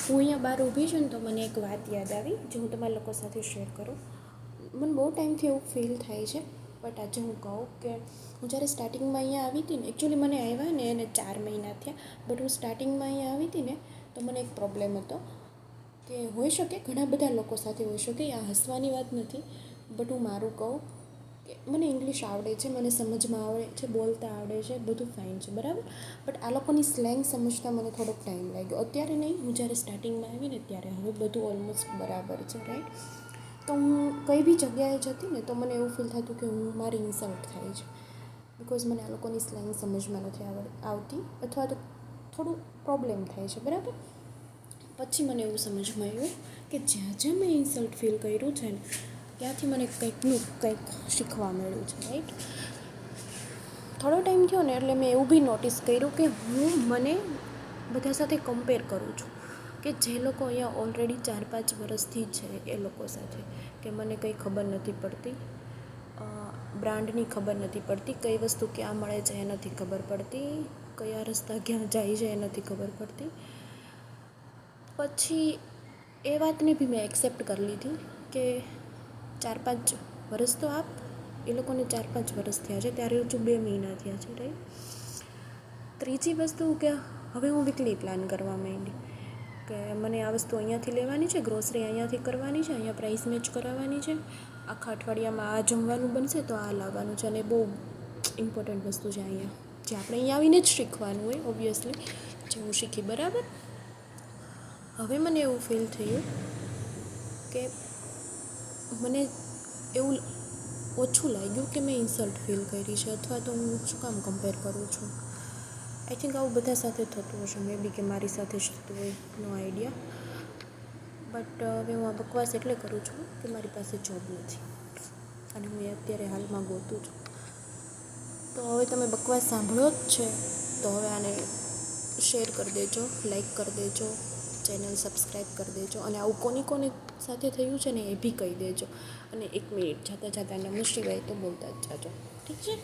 હું અહીંયા બહાર ઊભી છું ને તો મને એક વાત યાદ આવી જે હું તમારા લોકો સાથે શેર કરું. મને બહુ ટાઈમથી એવું ફીલ થાય છે, બટ આજે હું કહું કે હું જ્યારે સ્ટાર્ટિંગમાં અહીંયા આવી હતી ને, એકચ્યુઅલી મને આવ્યા ને એને 4 મહિના થયા, બટ હું સ્ટાર્ટિંગમાં અહીંયા આવી હતી ને તો મને એક પ્રોબ્લેમ હતો કે હોઈ શકે ઘણા બધા લોકો સાથે હોઈ શકે, આ હસવાની વાત નથી, બટ હું મારું કહું કે મને ઇંગ્લિશ આવડે છે, મને સમજમાં આવડે છે, બોલતા આવડે છે, બધું ફાઇન છે બરાબર, બટ આ લોકોની સ્લેંગ સમજતા મને થોડોક ટાઈમ લાગ્યો. અત્યારે નહીં, હું જ્યારે સ્ટાર્ટિંગમાં આવી ને ત્યારે, હવે બધું ઓલમોસ્ટ બરાબર છે રાઈટ. તો હું કઈ બી જગ્યાએ જતી ને તો મને એવું ફીલ થતું કે હું મારી ઇન્સલ્ટ થાય છે, બિકોઝ મને આ લોકોની સ્લેંગ સમજમાં નથી આવતી અથવા તો થોડું પ્રોબ્લેમ થાય છે બરાબર. પછી મને એવું સમજમાં આવ્યું કે જ્યાં જ્યાં મેં ઇન્સલ્ટ ફીલ કર્યું છે ને ત્યાંથી મને કંઈક શીખવા મળ્યું છે રાઈટ. થોડો ટાઈમ થયો ને એટલે મેં એવું બી નોટિસ કર્યું કે હું મને બધા સાથે કમ્પેર કરું છું કે જે લોકો અહીંયા ઓલરેડી 4-5 વર્ષથી છે એ લોકો સાથે, કે મને કંઈ ખબર નથી પડતી, બ્રાન્ડની ખબર નથી પડતી, કઈ વસ્તુ ક્યાં મળે છે એ નથી ખબર પડતી, કયા રસ્તા ક્યાં જાય છે એ નથી ખબર પડતી. પછી એ વાતને બી મેં એક્સેપ્ટ કરી લીધી કે 4-5 વર્ષ તો એ લોકોને 4-5 વર્ષ થયા છે, ત્યારે હજુ 2 મહિના થયા છે રાઈટ. ત્રીજી વસ્તુ કે હવે હું વીકલી પ્લાન કરવા માંડી કે મને આ વસ્તુ અહીંયાથી લેવાની છે, ગ્રોસરી અહીંયાથી કરવાની છે, અહીંયા પ્રાઇસ મેચ કરાવવાની છે, આખા અઠવાડિયામાં આ જમવાનું બનશે તો આ લાવવાનું છે. અને બહુ ઇમ્પોર્ટન્ટ વસ્તુ છે અહીંયા, જે આપણે અહીંયા આવીને જ શીખવાનું હોય ઓબ્વિયસલી, જે હું શીખી બરાબર. હવે મને એવું ફીલ થયું કે મને એવું ઓછું લાગ્યું કે મેં ઇન્સલ્ટ ફીલ કરી છે અથવા તો હું શું કામ કમ્પેર કરું છું. આઈ થિંક આવું બધા સાથે થતું હશે, મે બી કે મારી સાથે જ થતું હોય, નો આઈડિયા. બટ હવે હું આ બકવાસ એટલે કરું છું કે મારી પાસે જોબ નથી અને હું અત્યારે હાલમાં ગોતું છું. તો હવે તમે બકવાસ સાંભળો જ છે તો હવે આને શેર કરી દેજો, લાઈક કરી દેજો, ચેનલ સબસ્ક્રાઈબ કરી દેજો, અને આવું કોની સાથે થયું છે ને એ બી કહી દેજો. અને 1 મિનિટ જતાં નમઃ શિવાય તો બોલતા જ જાજો, ઠીક છે.